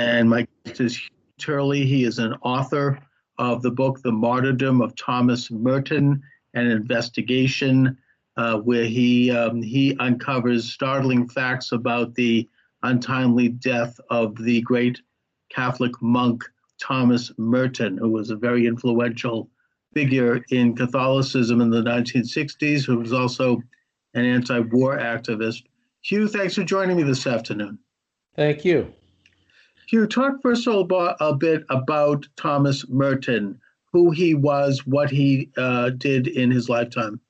And my guest is Hugh Turley. He is an author of the book, The Martyrdom of Thomas Merton, an investigation where he uncovers startling facts about the untimely death of the great Catholic monk Thomas Merton, who was a very influential figure in Catholicism in the 1960s, who was also an anti-war activist. Hugh, thanks for joining me this afternoon. Thank you. Hugh, talk first of all a bit about Thomas Merton, who he was, what he did in his lifetime.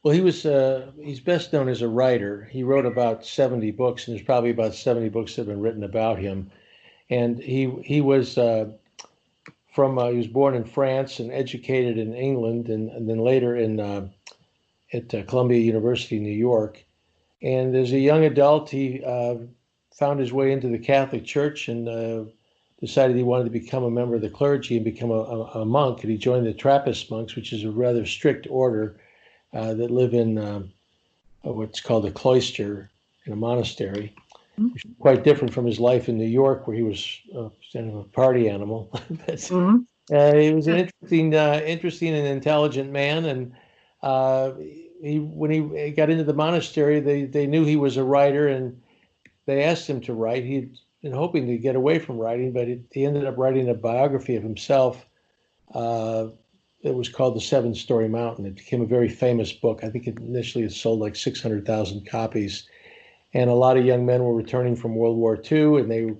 Well, he's best known as a writer. He wrote about 70 books, and there's probably about 70 books that have been written about him. And he was he was born in France and educated in England, and then later at Columbia University, New York. And as a young adult, he found his way into the Catholic Church and decided he wanted to become a member of the clergy and become a monk. And he joined the Trappist monks, which is a rather strict order that live in what's called a cloister in a monastery. Which is quite different from his life in New York, where he was kind of a party animal. But, he was an interesting and intelligent man. And when he got into the monastery, they knew he was a writer, and they asked him to write. He'd been hoping to get away from writing, but he ended up writing a biography of himself. It was called The Seven-Story Mountain. It became a very famous book. I think initially it sold like 600,000 copies. And a lot of young men were returning from World War II, and they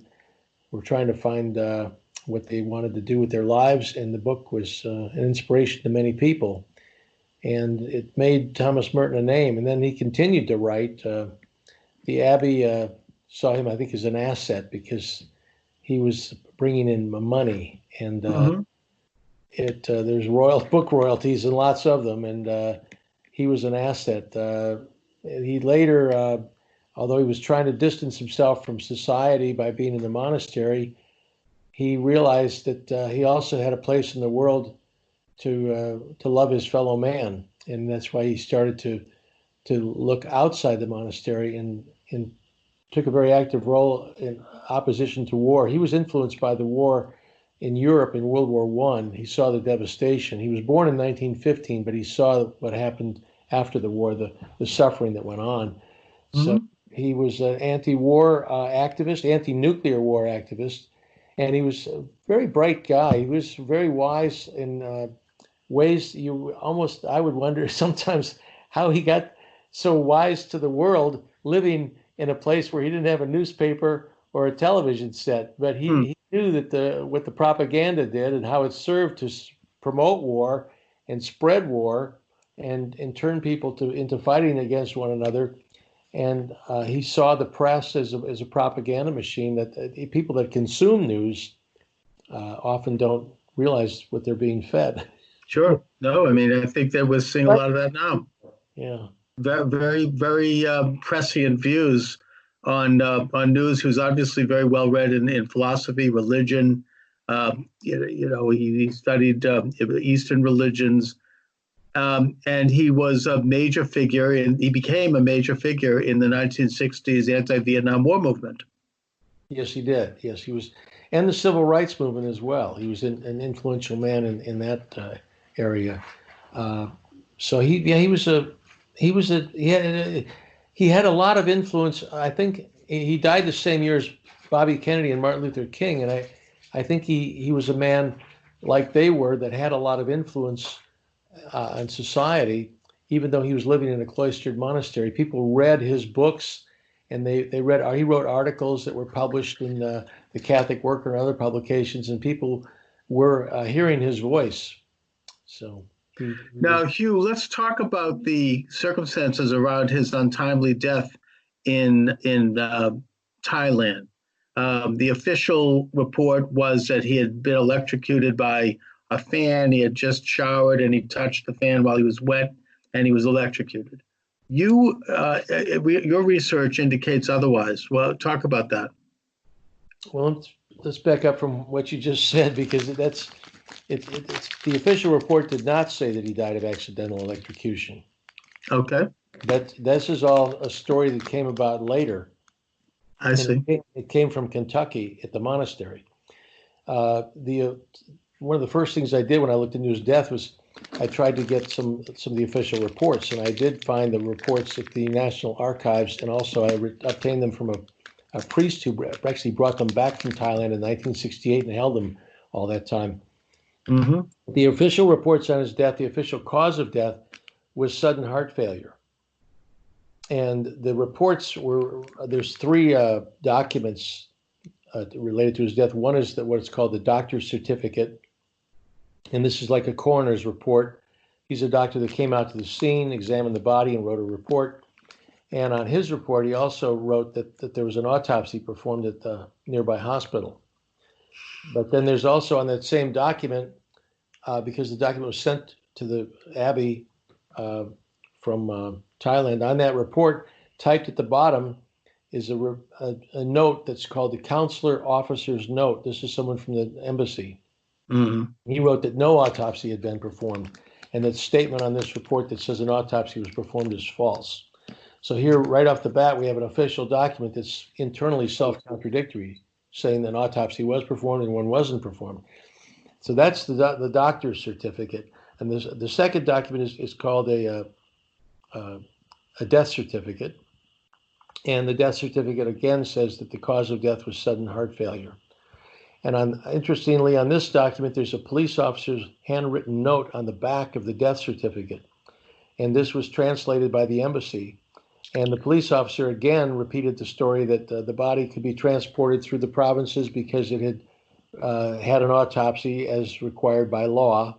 were trying to find what they wanted to do with their lives. And the book was an inspiration to many people. And it made Thomas Merton a name. And then he continued to write. The Abbey saw him, I think, as an asset because he was bringing in money. And there's book royalties and lots of them. And he was an asset. He later... although he was trying to distance himself from society by being in the monastery, he realized that he also had a place in the world to love his fellow man, and that's why he started to look outside the monastery and took a very active role in opposition to war. He was influenced by the war in Europe in World War I. He saw the devastation. He was born in 1915, but he saw what happened after the war, the suffering that went on. So he was an anti-war activist, anti-nuclear war activist, and he was a very bright guy. He was very wise in ways I would wonder sometimes how he got so wise to the world, living in a place where he didn't have a newspaper or a television set. But he knew that what the propaganda did and how it served to promote war and spread war and turn people into fighting against one another. And he saw the press as a propaganda machine that people that consume news often don't realize what they're being fed. Sure. No, I mean, I think that we're seeing a lot of that now. Yeah. Very, very prescient views on news. Who's obviously very well read in philosophy, religion. He studied Eastern religions. And he was a major figure, and he became a major figure in the 1960s anti-Vietnam War movement. Yes, he did. Yes, he was, and the civil rights movement as well. He was an influential man in that area. So he had a lot of influence. I think he died the same year as Bobby Kennedy and Martin Luther King, and I think he was a man like they were that had a lot of influence in society, even though he was living in a cloistered monastery. People read his books, and he wrote articles that were published in the Catholic Worker and other publications, and people were hearing his voice. So now, Hugh, let's talk about the circumstances around his untimely death in Thailand. The official report was that he had been electrocuted by a fan. He had just showered and he touched the fan while he was wet and he was electrocuted. Your research indicates otherwise. Well, talk about that. Well, let's back up from what you just said, because it's the official report did not say that he died of accidental electrocution. Okay. But this is all a story that came about later. I And see. it came from Kentucky at the monastery. One of the first things I did when I looked into his death was I tried to get some of the official reports, and I did find the reports at the National Archives, and also I obtained them from a priest who actually brought them back from Thailand in 1968 and held them all that time. Hmm. The official reports on his death, the official cause of death, was sudden heart failure. And the reports there's three documents related to his death. One is what's called the doctor's certificate. And this is like a coroner's report. He's a doctor that came out to the scene, examined the body, and wrote a report. And on his report, he also wrote that there was an autopsy performed at the nearby hospital. But then there's also on that same document, because the document was sent to the Abbey from Thailand, on that report, typed at the bottom, is a note that's called the Counselor Officer's Note. This is someone from the embassy. Mm-hmm. He wrote that no autopsy had been performed, and that statement on this report that says an autopsy was performed is false. So here, right off the bat, we have an official document that's internally self-contradictory, saying that an autopsy was performed and one wasn't performed. So that's the doctor's certificate. And the second document is called a death certificate. And the death certificate again says that the cause of death was sudden heart failure. And interestingly, on this document, there's a police officer's handwritten note on the back of the death certificate. And this was translated by the embassy. And the police officer again repeated the story that the body could be transported through the provinces because it had had an autopsy as required by law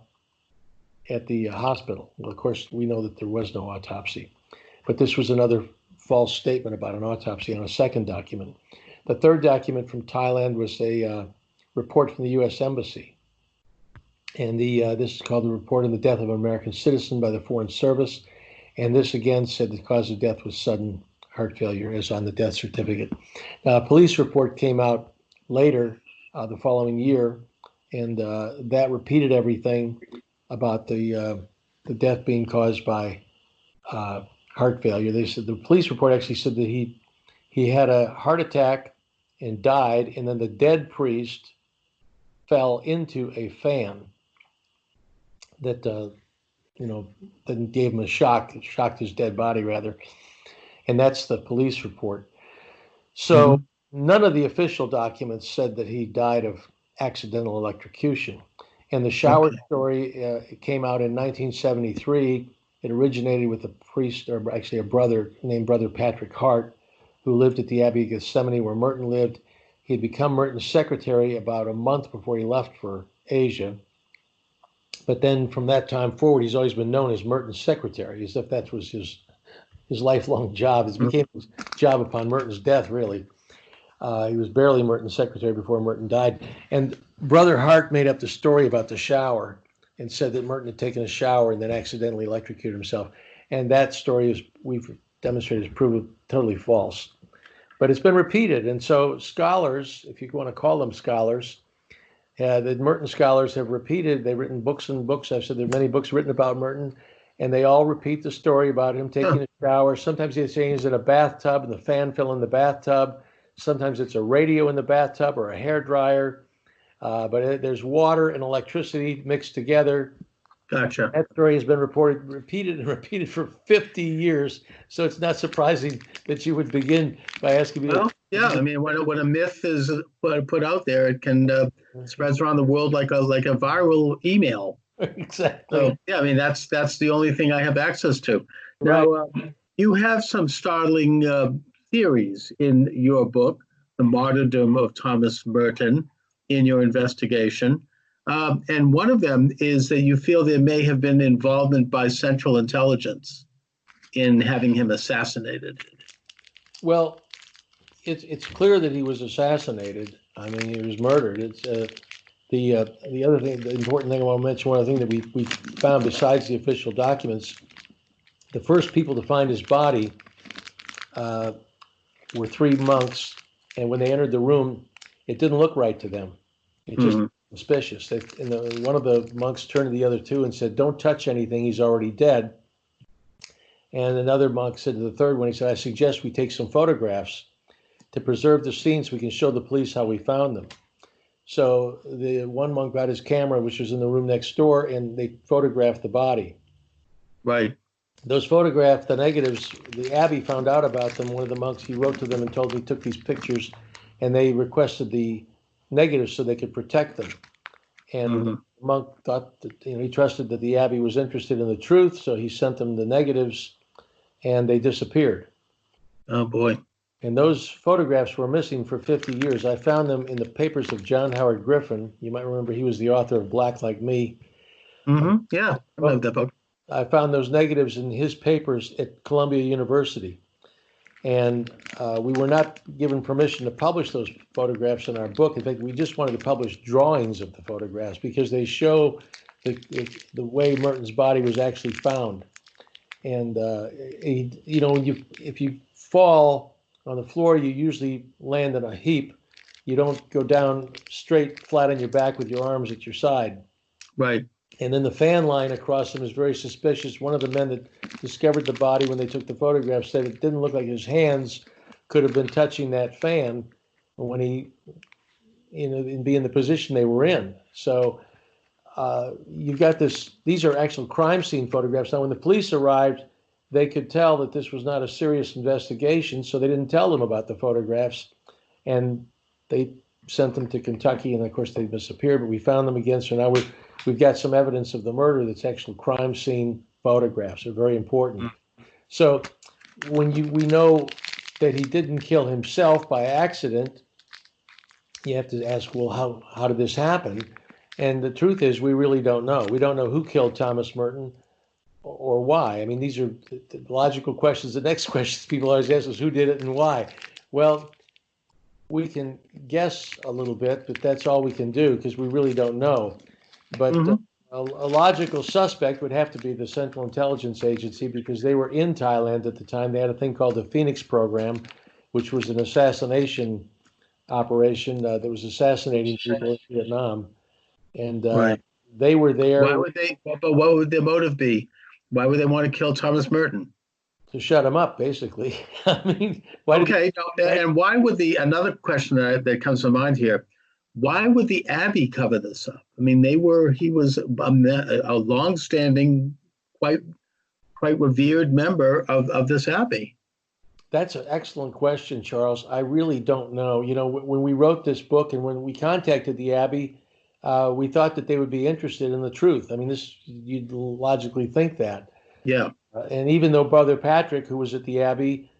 at the hospital. Well, of course, we know that there was no autopsy. But this was another false statement about an autopsy on a second document. The third document from Thailand was a report from the U.S. Embassy. And this is called the Report on the Death of an American Citizen by the Foreign Service. And this again said the cause of death was sudden heart failure, as on the death certificate. Now, a police report came out later the following year, and that repeated everything about the death being caused by heart failure. They said the police report actually said that he had a heart attack and died, and then the dead priest fell into a fan that then gave him a shock. It shocked his dead body, rather. And that's the police report. So none of the official documents said that he died of accidental electrocution. And the shower story it came out in 1973. It originated with a priest, or actually a brother named Brother Patrick Hart, who lived at the Abbey of Gethsemane where Merton lived. He had become Merton's secretary about a month before he left for Asia. But then from that time forward, he's always been known as Merton's secretary, as if that was his lifelong job. It became his job upon Merton's death, really. He was barely Merton's secretary before Merton died. And Brother Hart made up the story about the shower and said that Merton had taken a shower and then accidentally electrocuted himself. And that story, we've demonstrated, is proven totally false. But it's been repeated. And so scholars, if you want to call them scholars, the Merton scholars have repeated, they've written books and books. I've said there are many books written about Merton, and they all repeat the story about him taking a shower. Sometimes they say he's in a bathtub and the fan fell in the bathtub. Sometimes it's a radio in the bathtub or a hairdryer. But there's water and electricity mixed together. Gotcha. That story has been repeated and repeated for 50 years. So it's not surprising that you would begin by asking me. Well, yeah, I mean, when a myth is put out there, it can spreads around the world like a viral email. Exactly. So yeah, I mean that's the only thing I have access to. Right. Now, you have some startling theories in your book, The Martyrdom of Thomas Merton, in your investigation. And one of them is that you feel there may have been involvement by Central Intelligence in having him assassinated. Well, it's clear that he was assassinated. I mean, he was murdered. It's the other thing, the important thing I want to mention, one other thing that we found besides the official documents, the first people to find his body were three monks, and when they entered the room, it didn't look right to them. It just suspicious. One of the monks turned to the other two and said, "Don't touch anything. He's already dead." And another monk said to the third one, he said, "I suggest we take some photographs." to preserve the scene so we can show the police how we found them. So the one monk got his camera, which was in the room next door, and they photographed the body. Right. Those photographs, the negatives, the abbey found out about them. One of the monks, he wrote to them and told them he took these pictures, and they requested the negatives so they could protect them. And the monk thought that, he trusted that the abbey was interested in the truth, so he sent them the negatives, and they disappeared. Oh, boy. And those photographs were missing for 50 years. I found them in the papers of John Howard Griffin. You might remember he was the author of Black Like Me. Yeah, I love that book. I found those negatives in his papers at Columbia University. And we were not given permission to publish those photographs in our book. In fact, we just wanted to publish drawings of the photographs because they show the way Merton's body was actually found. And, if you fall on the floor, you usually land in a heap. You don't go down straight, flat on your back with your arms at your side. Right. And then the fan line across him is very suspicious. One of the men that discovered the body when they took the photograph said it didn't look like his hands could have been touching that fan when he, in being the position they were in. So you've got this. These are actual crime scene photographs. Now, when the police arrived, they could tell that this was not a serious investigation, so they didn't tell them about the photographs, and they sent them to Kentucky, and of course they disappeared. But we found them again, so now we've got some evidence of the murder that's actual crime scene photographs. They're very important. So when we know that he didn't kill himself by accident, you have to ask, well, how did this happen? And the truth is, we really don't know. We don't know who killed Thomas Merton or why. I mean, these are the logical questions. The next questions people always ask is who did it and why. Well, we can guess a little bit, but that's all we can do because we really don't know. But a logical suspect would have to be the Central Intelligence Agency because they were in Thailand at the time. They had a thing called the Phoenix Program, which was an assassination operation that was assassinating people in Vietnam. And they were there. Why would they? But what would their motive be? Why would they want to kill Thomas Merton? To shut him up, basically. I mean, and why would another question that comes to mind here? Why would the Abbey cover this up? I mean, he was a long-standing, quite revered member of this Abbey. That's an excellent question, Charles. I really don't know. When we wrote this book and when we contacted the Abbey, we thought that they would be interested in the truth. I mean, you'd logically think that. Yeah. And even though Brother Patrick, who was at the Abbey,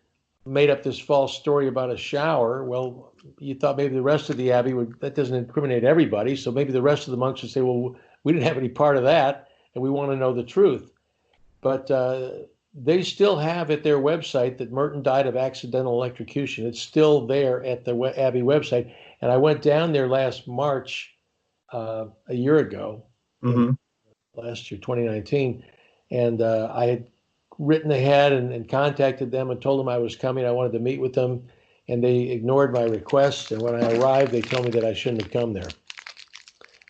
made up this false story about a shower, well, you thought maybe the rest of the Abbey that doesn't incriminate everybody, so maybe the rest of the monks would say, well, we didn't have any part of that, and we want to know the truth. But they still have at their website that Merton died of accidental electrocution. It's still there at the Abbey website. And I went down there last March, a year ago, last year, 2019, and I had written ahead and contacted them and told them I was coming. I wanted to meet with them, and they ignored my request. And when I arrived, they told me that I shouldn't have come there.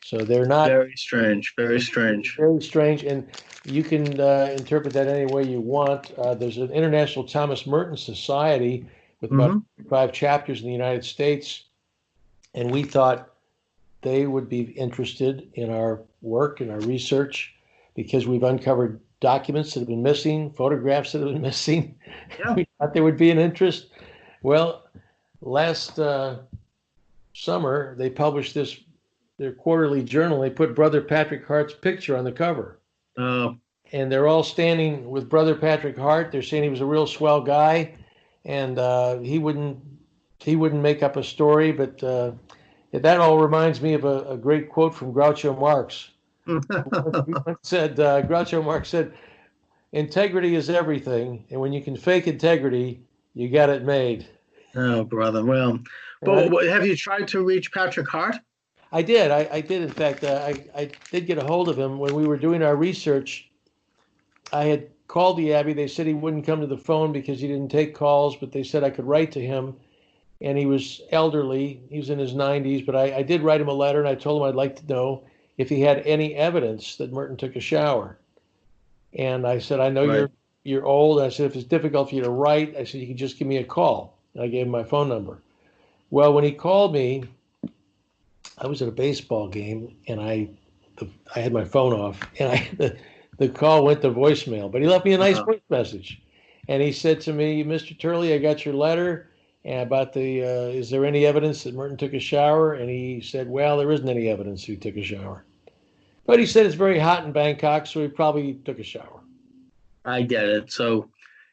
So they're not. Very strange. Very strange. Very strange. And you can interpret that any way you want. There's an International Thomas Merton Society with about 5 chapters in the United States. And we thought they would be interested in our work and our research because we've uncovered documents that have been missing, photographs that have been missing. Yeah. We thought there would be an interest. Well, last summer, they published their quarterly journal. They put Brother Patrick Hart's picture on the cover. And they're all standing with Brother Patrick Hart. They're saying he was a real swell guy, and he wouldn't make up a story. But that all reminds me of a great quote from Groucho Marx. Groucho Marx said, "Integrity is everything, and when you can fake integrity, you got it made." Oh, brother. Well, but have you tried to reach Patrick Hart? I did. I did. In fact, I did get a hold of him when we were doing our research. I had called the Abbey. They said he wouldn't come to the phone because he didn't take calls, but they said I could write to him. And he was elderly. He was in his 90s, but I did write him a letter, and I told him I'd like to know if he had any evidence that Merton took a shower. And I said, I know you're old. I said, if it's difficult for you to write, I said, you can just give me a call. And I gave him my phone number. Well, when he called me, I was at a baseball game and I had my phone off and the call went to voicemail, but he left me a nice Uh, voice message. And he said to me, Mr. Turley, I got your letter and about is there any evidence that Merton took a shower? And he said, well, there isn't any evidence he took a shower. But he said it's very hot in Bangkok, so he probably took a shower. I get it. So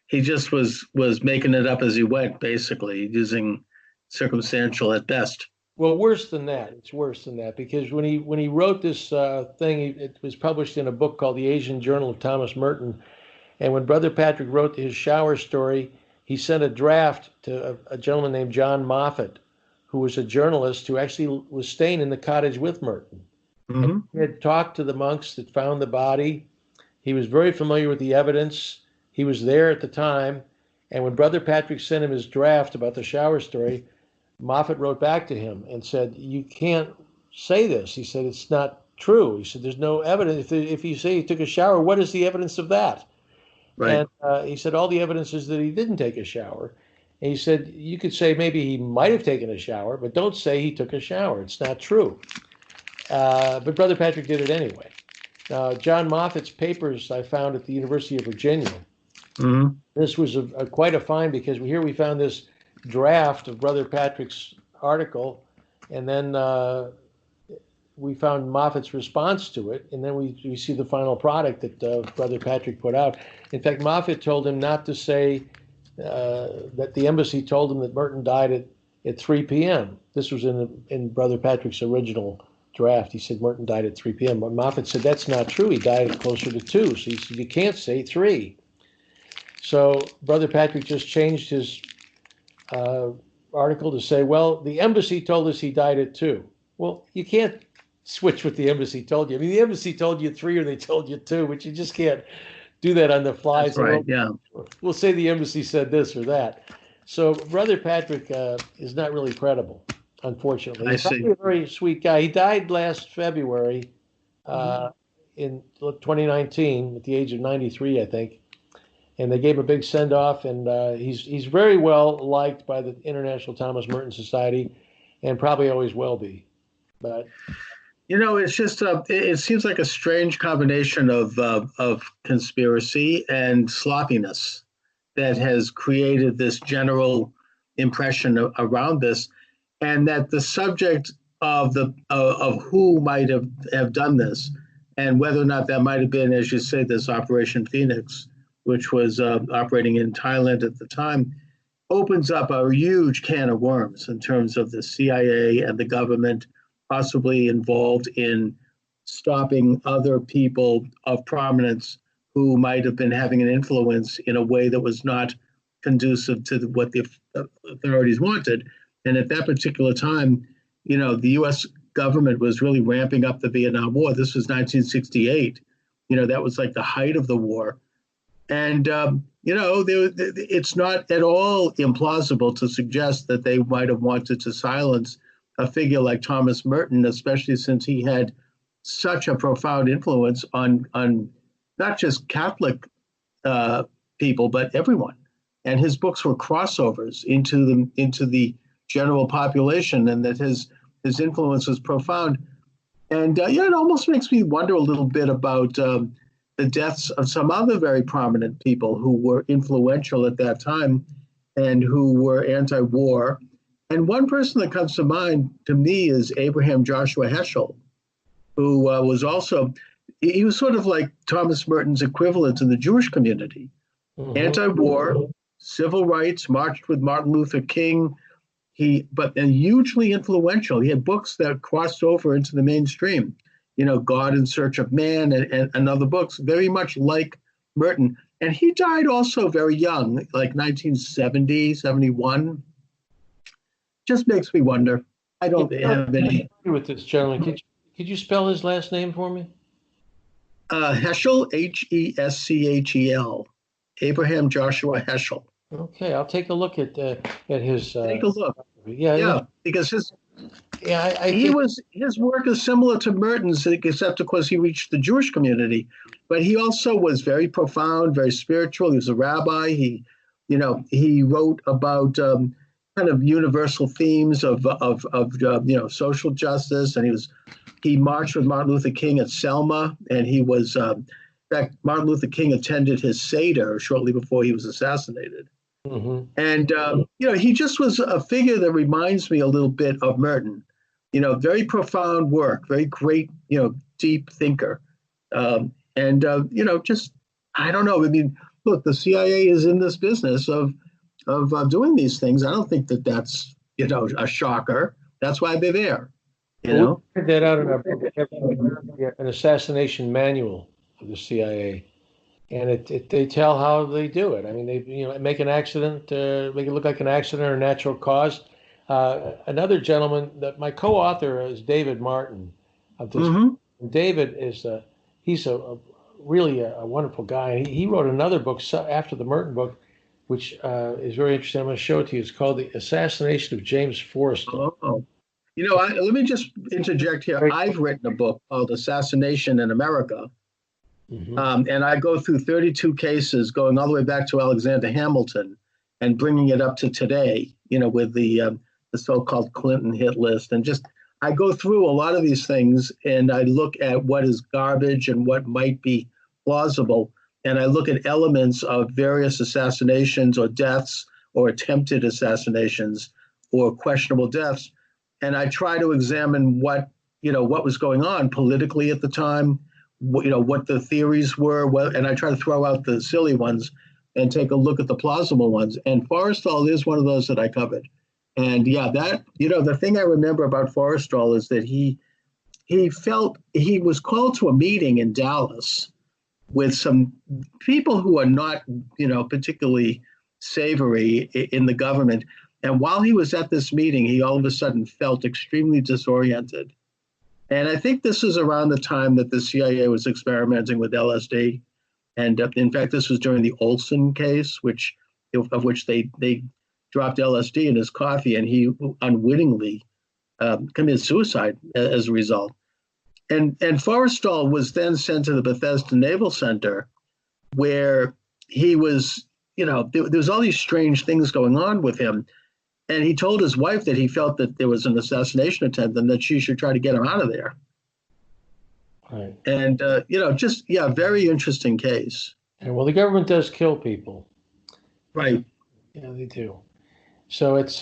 he just was making it up as he went, basically using circumstantial at best. Well, worse than that. It's worse than that because when he wrote this thing, it was published in a book called The Asian Journal of Thomas Merton. And when Brother Patrick wrote his shower story, he sent a draft to a gentleman named John Moffat, who was a journalist who actually was staying in the cottage with Merton. Mm-hmm. He had talked to the monks that found the body. He was very familiar with the evidence. He was there at the time. And when Brother Patrick sent him his draft about the shower story, Moffat wrote back to him and said, you can't say this. He said, it's not true. He said, there's no evidence. If you say he took a shower, what is the evidence of that? Right. And he said, all the evidence is that he didn't take a shower. And he said, you could say maybe he might have taken a shower, but don't say he took a shower. It's not true. But Brother Patrick did it anyway. John Moffat's papers I found at the University of Virginia. Mm-hmm. This was quite a find because here we found this draft of Brother Patrick's article, and then we found Moffat's response to it, and then we see the final product that Brother Patrick put out. In fact, Moffat told him not to say that the embassy told him that Merton died at 3 p.m. This was in Brother Patrick's original draft. He said Merton died at 3 p.m. But Moffat said that's not true. He died closer to 2. So he said you can't say 3. So Brother Patrick just changed his article to say, well, the embassy told us he died at 2. Well, you can't switch what the embassy told you. I mean, the embassy told you 3 or they told you 2, but you just can't do that on the fly. That's so right. Yeah. We'll say the embassy said this or that. So Brother Patrick is not really credible, unfortunately. He's probably a very sweet guy. He died last February in 2019 at the age of 93, I think. And they gave him a big send-off, and he's very well liked by the International Thomas Merton Society, and probably always will be. But it's just it seems like a strange combination of conspiracy and sloppiness that has created this general impression around this, and that the subject of who might have done this, and whether or not that might have been, as you say, this Operation Phoenix, which was operating in Thailand at the time, opens up a huge can of worms in terms of the CIA and the government possibly involved in stopping other people of prominence who might have been having an influence in a way that was not conducive to what the authorities wanted. And at that particular time, the U.S. government was really ramping up the Vietnam War. This was 1968. That was like the height of the war. And, it's not at all implausible to suggest that they might have wanted to silence a figure like Thomas Merton, especially since he had such a profound influence on not just Catholic people, but everyone. And his books were crossovers into the general population, and that his influence was profound. And, it almost makes me wonder a little bit about the deaths of some other very prominent people who were influential at that time and who were anti-war. And one person that comes to mind to me is Abraham Joshua Heschel, who was he was sort of like Thomas Merton's equivalent in the Jewish community. Mm-hmm. Anti-war, civil rights, marched with Martin Luther King, but hugely influential. He had books that crossed over into the mainstream. God in Search of Man and other books, very much like Merton. And he died also very young, like 1970, 71. Just makes me wonder. I don't have any. With this gentleman, could you spell his last name for me? Heschel, Heschel. Abraham Joshua Heschel. Okay, I'll take a look at his. Take a look. Yeah, because his his work is similar to Merton's, except of course he reached the Jewish community, but he also was very profound, very spiritual. He was a rabbi. He wrote about kind of universal themes of social justice, and he marched with Martin Luther King at Selma, and he was in fact Martin Luther King attended his Seder shortly before he was assassinated, and he just was a figure that reminds me a little bit of Merton, very profound work, very great, deep thinker, just I don't know. I mean, look, the CIA is in this business of doing these things. I don't think that that's a shocker. That's why they're there. We figured that out in our book, an assassination manual of the CIA, and they tell how they do it. I mean, they make an accident, make it look like an accident or a natural cause. Another gentleman that my co-author is David Martin of this. David is he's really a wonderful guy. He wrote another book after the Merton book, which is very interesting. I'm going to show it to you. It's called The Assassination of James Forrestal. Oh. Let me just interject here. I've written a book called Assassination in America. And I go through 32 cases going all the way back to Alexander Hamilton and bringing it up to today, with the so-called Clinton hit list. And just I go through a lot of these things and I look at what is garbage and what might be plausible. And I look at elements of various assassinations or deaths or attempted assassinations or questionable deaths. And I try to examine what was going on politically at the time, what the theories were, and I try to throw out the silly ones and take a look at the plausible ones. And Forrestal is one of those that I covered. And the thing I remember about Forrestal is that he felt he was called to a meeting in Dallas with some people who are not, particularly savory in the government. And while he was at this meeting, he all of a sudden felt extremely disoriented. And I think this is around the time that the CIA was experimenting with LSD. And in fact, this was during the Olson case, of which they dropped LSD in his coffee, and he unwittingly committed suicide as a result. And Forrestal was then sent to the Bethesda Naval Center, where he was, there was all these strange things going on with him. And he told his wife that he felt that there was an assassination attempt and that she should try to get him out of there. Right. And, very interesting case. And well, the government does kill people. Right. Yeah, they do. So that's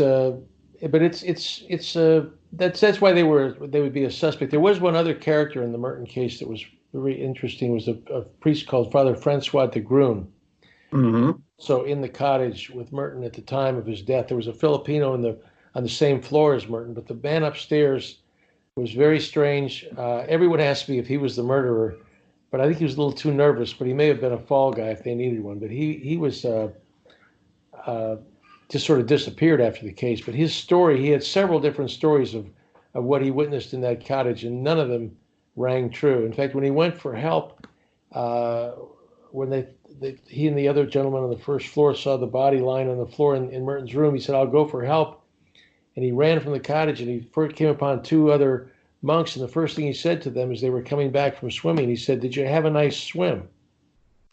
why they would be a suspect. There was one other character in the Merton case that was very interesting. Was a priest called Father Francois de Grun. So in the cottage with Merton at the time of his death, there was a Filipino on the same floor as Merton, but the man upstairs was very strange. Everyone asked me if he was the murderer, but I think he was a little too nervous. But he may have been a fall guy if they needed one. But he was just sort of disappeared after the case. But his story, he had several different stories of what he witnessed in that cottage, and none of them rang true. In fact, when he went for help, when he and the other gentleman on the first floor saw the body lying on the floor in Merton's room, he said, "I'll go for help." And he ran from the cottage, and he first came upon two other monks. And the first thing he said to them as they were coming back from swimming, he said, "Did you have a nice swim?"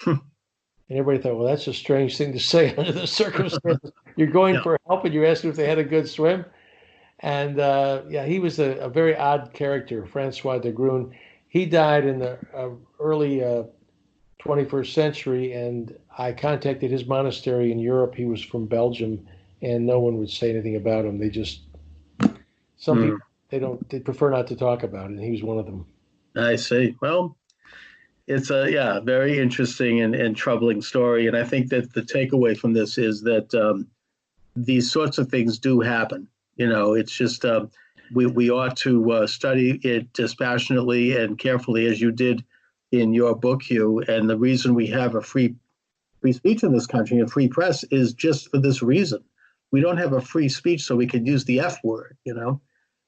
And everybody thought, well, that's a strange thing to say under the circumstances. You're going for help and you're asking if they had a good swim. And he was a very odd character, Francois de Grun. He died in the early 21st century, and I contacted his monastery in Europe. He was from Belgium, and no one would say anything about him. They just, some people, they prefer not to talk about it, and he was one of them. I see. Well, it's a very interesting and troubling story. And I think that the takeaway from this is that these sorts of things do happen. It's just we ought to study it dispassionately and carefully, as you did in your book, Hugh. And the reason we have a free speech in this country and free press is just for this reason. We don't have a free speech so we can use the F word.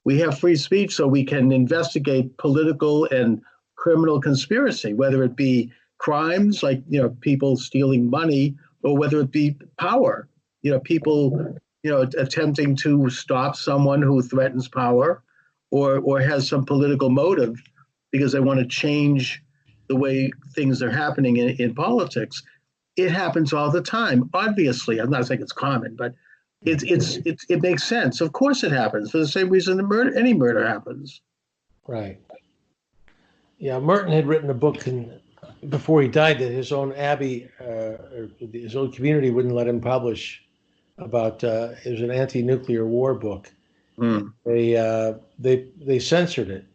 We have free speech so we can investigate political and criminal conspiracy, whether it be crimes like people stealing money, or whether it be power, people attempting to stop someone who threatens power or has some political motive because they want to change the way things are happening in politics. It happens all the time. Obviously, I'm not saying it's common, but it makes sense. Of course it happens for the same reason any murder happens. Right. Yeah, Merton had written a book before he died that his own abbey, or his own community wouldn't let him publish about. It was an anti-nuclear war book. Mm. They censored it,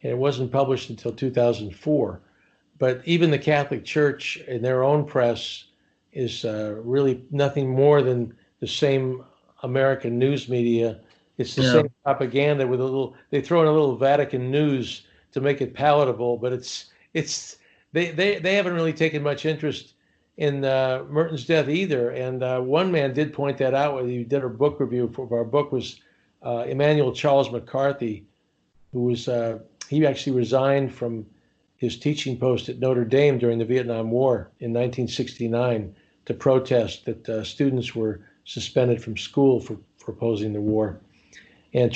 and it wasn't published until 2004. But even the Catholic Church in their own press is really nothing more than the same American news media. It's the same propaganda with they throw in a little Vatican news to make it palatable, but they haven't really taken much interest in Merton's death either. And one man did point that out when he did a book review for our book was Emmanuel Charles McCarthy, who was he actually resigned from his teaching post at Notre Dame during the Vietnam War in 1969 to protest that students were suspended from school for opposing the war. And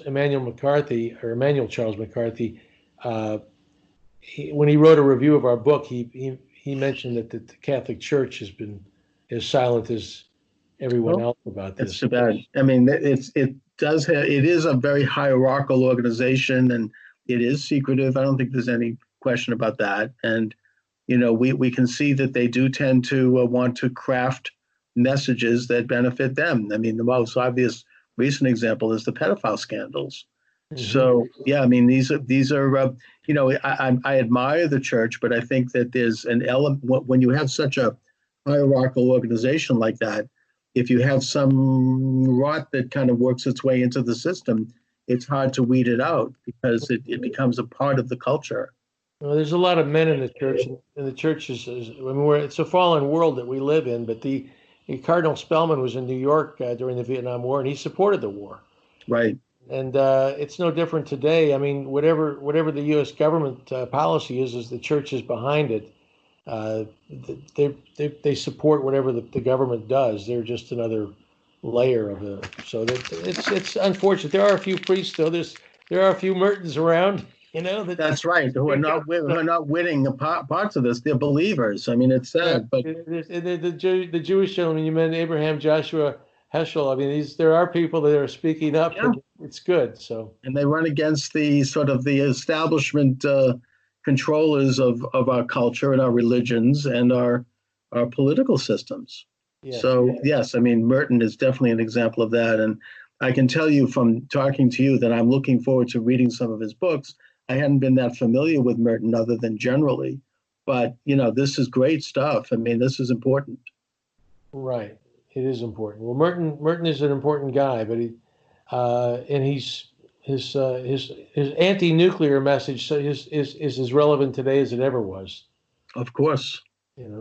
Emmanuel Charles McCarthy, when he wrote a review of our book, he mentioned that the Catholic Church has been as silent as everyone else about this. That's too bad. I mean, it is a very hierarchical organization, and it is secretive. I don't think there's any question about that. And we can see that they do tend to want to craft messages that benefit them. I mean, the most obvious recent example is the pedophile scandals. Mm-hmm. So, yeah, I mean, these are I admire the church, but I think that there's an element when you have such a hierarchical organization like that. If you have some rot that kind of works its way into the system, it's hard to weed it out because it becomes a part of the culture. Well, there's a lot of men in the church, and the church is it's a fallen world that we live in, but the Cardinal Spellman was in New York during the Vietnam War, and he supported the war. Right. And it's no different today. I mean, whatever the U.S. government policy is the church is behind it. They support whatever the government does. They're just another layer of it. So it's unfortunate. There are a few priests, though. There are a few Mertons around. That's right. Who are not winning parts of this. They're believers. I mean, it's sad, but the Jewish gentleman you mentioned, Abraham Joshua Heschel. I mean, there are people that are speaking up. Yeah. It's good. So, and they run against the establishment controllers of our culture and our religions and our political systems. Yeah. So, yes, I mean, Merton is definitely an example of that, and I can tell you from talking to you that I'm looking forward to reading some of his books. I hadn't been that familiar with Merton other than generally, but this is great stuff. I mean, this is important. Right, it is important. Well, Merton is an important guy, but his anti-nuclear message is as relevant today as it ever was. Of course,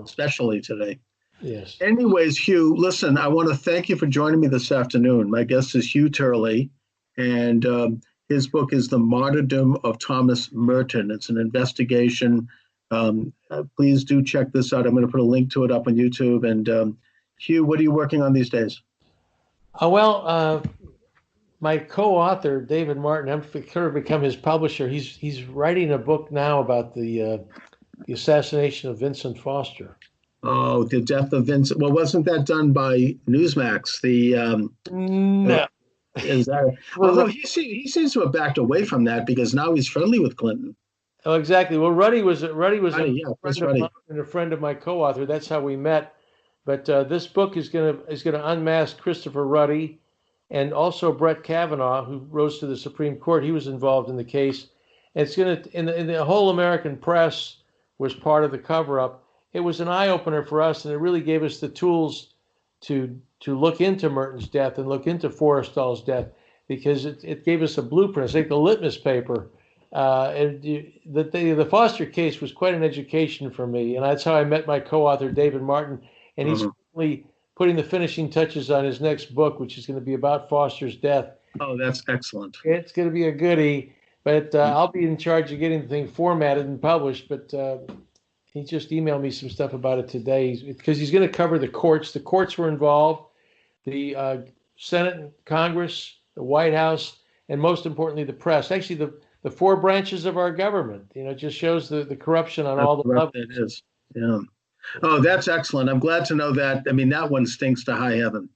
especially today. Yes. Anyways, Hugh, listen, I want to thank you for joining me this afternoon. My guest is Hugh Turley, and his book is The Martyrdom of Thomas Merton. It's an investigation. Please do check this out. I'm going to put a link to it up on YouTube. And Hugh, what are you working on these days? My co-author, David Martin, I've kind of become his publisher. He's writing a book now about the assassination of Vincent Foster. Oh, the death of Vincent. Well, wasn't that done by Newsmax? No. Is that? Although he seems to have backed away from that because now he's friendly with Clinton. Oh, exactly. Well, Ruddy was a friend of my co-author. That's how we met. But this book is going to unmask Christopher Ruddy and also Brett Kavanaugh, who rose to the Supreme Court. He was involved in the case. And it's going to, in the whole American press was part of the cover-up. It was an eye-opener for us, and it really gave us the tools to look into Merton's death and look into Forrestal's death, because it gave us a blueprint. It's like the litmus paper. The Foster case was quite an education for me, and that's how I met my co-author, David Martin, and he's really putting the finishing touches on his next book, which is going to be about Foster's death. Oh, that's excellent. It's going to be a goodie, but I'll be in charge of getting the thing formatted and published, but he just emailed me some stuff about it today because he's going to cover the courts. The courts were involved, the Senate and Congress, the White House, and most importantly, the press. Actually, the four branches of our government. It just shows the corruption on all the levels. It is. Yeah. Oh, that's excellent. I'm glad to know that. I mean, that one stinks to high heaven.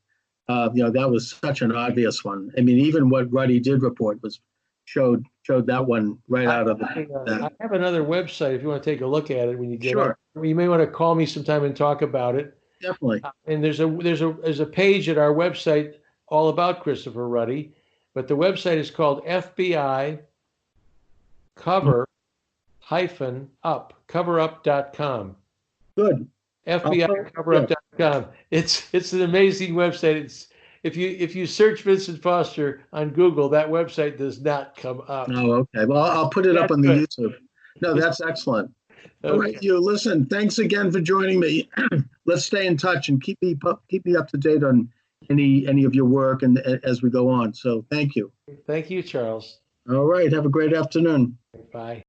That was such an obvious one. I mean, even what Ruddy did report showed that one right out of I that. have another website if you want to take a look at it when you get Sure, up. You may want to call me sometime and talk about it. definitely. And there's a page at our website all about Christopher Ruddy, but the website is called FBI coverup.com. Good. FBIcoverup.com. It's an amazing website. If you search Vincent Foster on Google, that website does not come up. Oh, okay. Well, I'll put it up on the YouTube. No, that's excellent. All right, Okay. you listen. Thanks again for joining me. Let's stay in touch and keep me up to date on any of your work and as we go on. So thank you. Thank you, Charles. All right. Have a great afternoon. Bye.